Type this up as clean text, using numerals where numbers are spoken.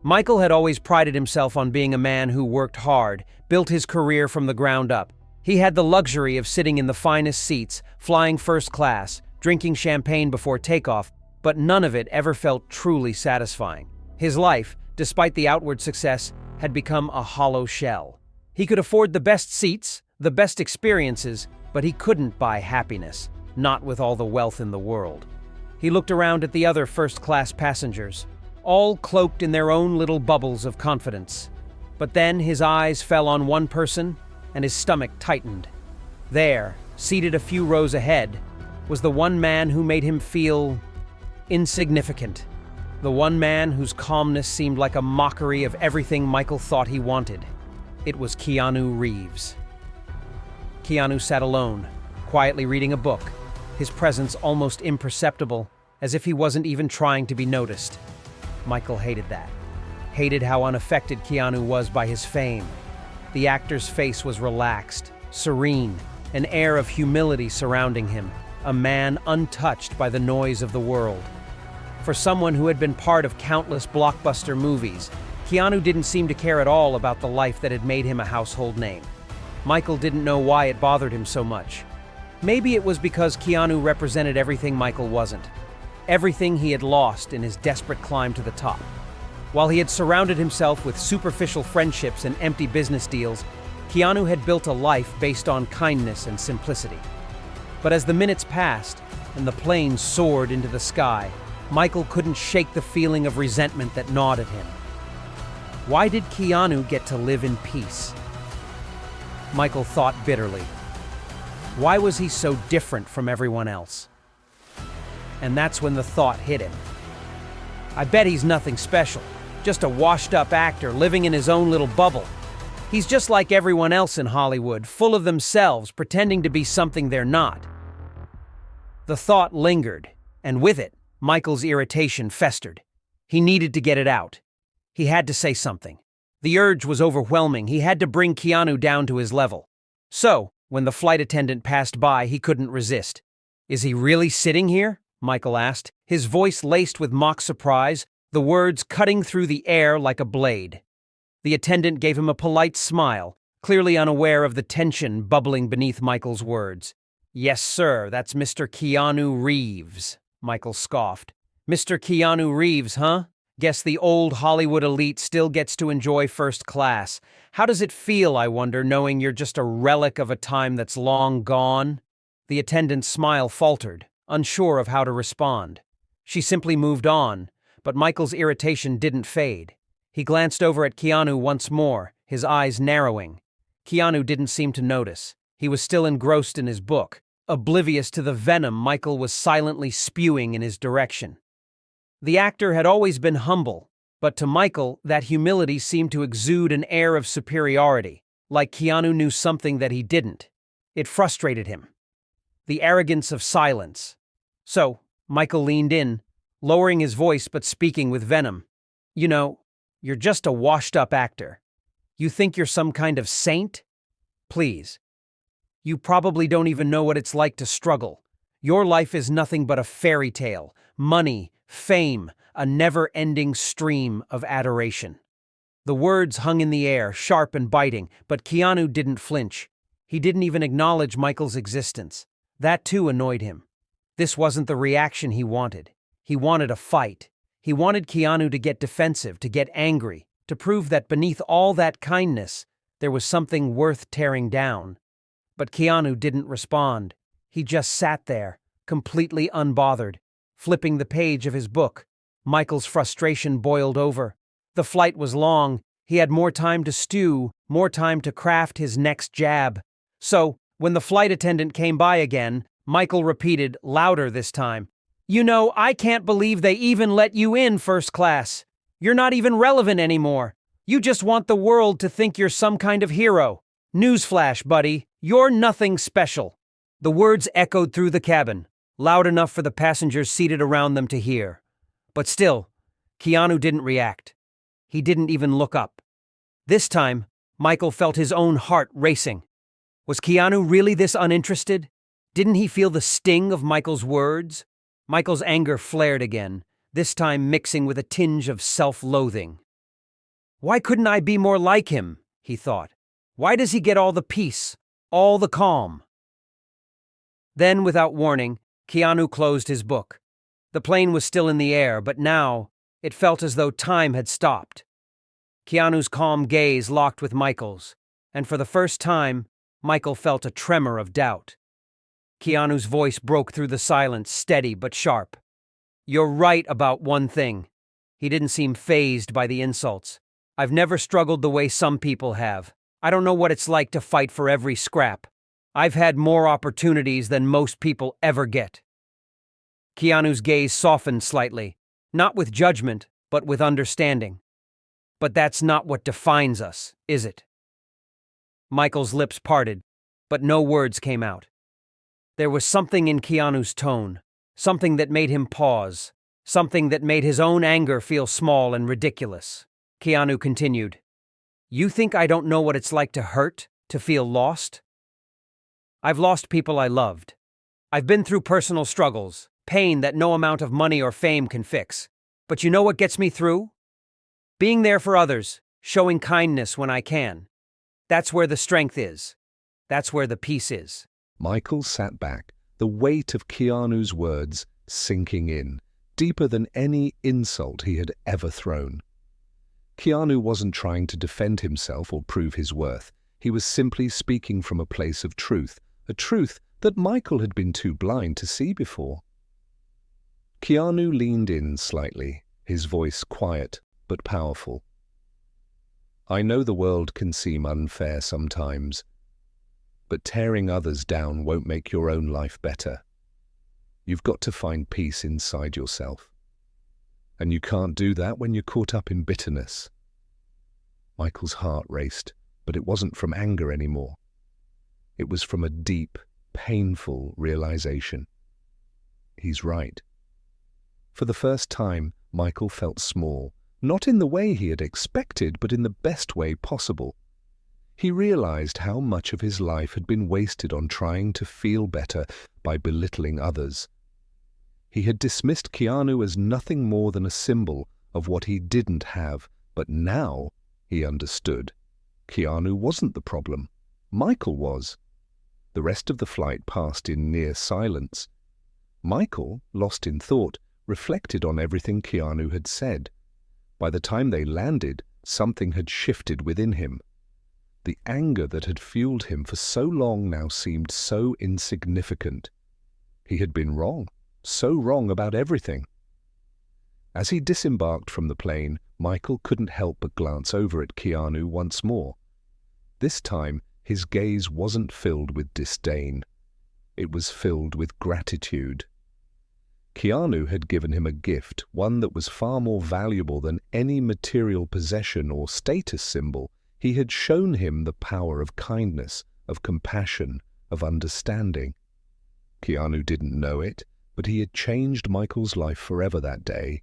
Michael had always prided himself on being a man who worked hard, built his career from the ground up. He had the luxury of sitting in the finest seats, flying first class, drinking champagne before takeoff, but none of it ever felt truly satisfying. His life, despite the outward success, had become a hollow shell. He could afford the best seats, the best experiences, but he couldn't buy happiness, not with all the wealth in the world. He looked around at the other first-class passengers, all cloaked in their own little bubbles of confidence. But then his eyes fell on one person, and his stomach tightened. There, seated a few rows ahead, was the one man who made him feel insignificant. The one man whose calmness seemed like a mockery of everything Michael thought he wanted. It was Keanu Reeves. Keanu sat alone, quietly reading a book, his presence almost imperceptible, as if he wasn't even trying to be noticed. Michael hated that. Hated how unaffected Keanu was by his fame. The actor's face was relaxed, serene, an air of humility surrounding him, a man untouched by the noise of the world. For someone who had been part of countless blockbuster movies, Keanu didn't seem to care at all about the life that had made him a household name. Michael didn't know why it bothered him so much. Maybe it was because Keanu represented everything Michael wasn't. Everything he had lost in his desperate climb to the top. While he had surrounded himself with superficial friendships and empty business deals, Keanu had built a life based on kindness and simplicity. But as the minutes passed and the plane soared into the sky, Michael couldn't shake the feeling of resentment that gnawed at him. Why did Keanu get to live in peace? Michael thought bitterly. Why was he so different from everyone else? And that's when the thought hit him. I bet he's nothing special, just a washed-up actor living in his own little bubble. He's just like everyone else in Hollywood, full of themselves, pretending to be something they're not. The thought lingered, and with it, Michael's irritation festered. He needed to get it out. He had to say something. The urge was overwhelming. He had to bring Keanu down to his level. So, when the flight attendant passed by, he couldn't resist. "Is he really sitting here?" Michael asked, his voice laced with mock surprise, the words cutting through the air like a blade. The attendant gave him a polite smile, clearly unaware of the tension bubbling beneath Michael's words. "Yes, sir, that's Mr. Keanu Reeves," Michael scoffed. "Mr. Keanu Reeves, huh? Guess the old Hollywood elite still gets to enjoy first class. How does it feel, I wonder, knowing you're just a relic of a time that's long gone?" The attendant's smile faltered, unsure of how to respond. She simply moved on, but Michael's irritation didn't fade. He glanced over at Keanu once more, his eyes narrowing. Keanu didn't seem to notice. He was still engrossed in his book, oblivious to the venom Michael was silently spewing in his direction. The actor had always been humble, but to Michael, that humility seemed to exude an air of superiority, like Keanu knew something that he didn't. It frustrated him. The arrogance of silence. So, Michael leaned in, lowering his voice but speaking with venom. "You know, you're just a washed-up actor. You think you're some kind of saint? Please. You probably don't even know what it's like to struggle. Your life is nothing but a fairy tale, money, fame, a never-ending stream of adoration." The words hung in the air, sharp and biting, but Keanu didn't flinch. He didn't even acknowledge Michael's existence. That too annoyed him. This wasn't the reaction he wanted. He wanted a fight. He wanted Keanu to get defensive, to get angry, to prove that beneath all that kindness, there was something worth tearing down. But Keanu didn't respond. He just sat there, completely unbothered, flipping the page of his book. Michael's frustration boiled over. The flight was long. He had more time to stew, more time to craft his next jab. So, when the flight attendant came by again, Michael repeated, louder this time, "You know, I can't believe they even let you in first class. You're not even relevant anymore. You just want the world to think you're some kind of hero. Newsflash, buddy, you're nothing special." The words echoed through the cabin, loud enough for the passengers seated around them to hear. But still, Keanu didn't react. He didn't even look up. This time, Michael felt his own heart racing. Was Keanu really this uninterested? Didn't he feel the sting of Michael's words? Michael's anger flared again, this time mixing with a tinge of self-loathing. Why couldn't I be more like him? He thought. Why does he get all the peace, all the calm? Then, without warning, Keanu closed his book. The plane was still in the air, but now it felt as though time had stopped. Keanu's calm gaze locked with Michael's, and for the first time, Michael felt a tremor of doubt. Keanu's voice broke through the silence, steady but sharp. You're right about one thing. He didn't seem fazed by the insults. I've never struggled the way some people have. I don't know what it's like to fight for every scrap. I've had more opportunities than most people ever get. Keanu's gaze softened slightly, not with judgment, but with understanding. But that's not what defines us, is it? Michael's lips parted, but no words came out. There was something in Keanu's tone, something that made him pause, something that made his own anger feel small and ridiculous. Keanu continued, You think I don't know what it's like to hurt, to feel lost? I've lost people I loved. I've been through personal struggles, pain that no amount of money or fame can fix. But you know what gets me through? Being there for others, showing kindness when I can. That's where the strength is. That's where the peace is. Michael sat back, the weight of Keanu's words sinking in, deeper than any insult he had ever thrown. Keanu wasn't trying to defend himself or prove his worth. He was simply speaking from a place of truth, a truth that Michael had been too blind to see before. Keanu leaned in slightly, his voice quiet but powerful. I know the world can seem unfair sometimes, but tearing others down won't make your own life better. You've got to find peace inside yourself. And you can't do that when you're caught up in bitterness. Michael's heart raced, but it wasn't from anger anymore. It was from a deep, painful realization. He's right. For the first time, Michael felt small, not in the way he had expected, but in the best way possible. He realized how much of his life had been wasted on trying to feel better by belittling others. He had dismissed Keanu as nothing more than a symbol of what he didn't have, but now he understood. Keanu wasn't the problem. Michael was. The rest of the flight passed in near silence. Michael, lost in thought, reflected on everything Keanu had said. By the time they landed, something had shifted within him. The anger that had fueled him for so long now seemed so insignificant. He had been wrong, so wrong about everything. As he disembarked from the plane, Michael couldn't help but glance over at Keanu once more. This time, his gaze wasn't filled with disdain. It was filled with gratitude. Keanu had given him a gift, one that was far more valuable than any material possession or status symbol. He had shown him the power of kindness, of compassion, of understanding. Keanu didn't know it, but he had changed Michael's life forever that day.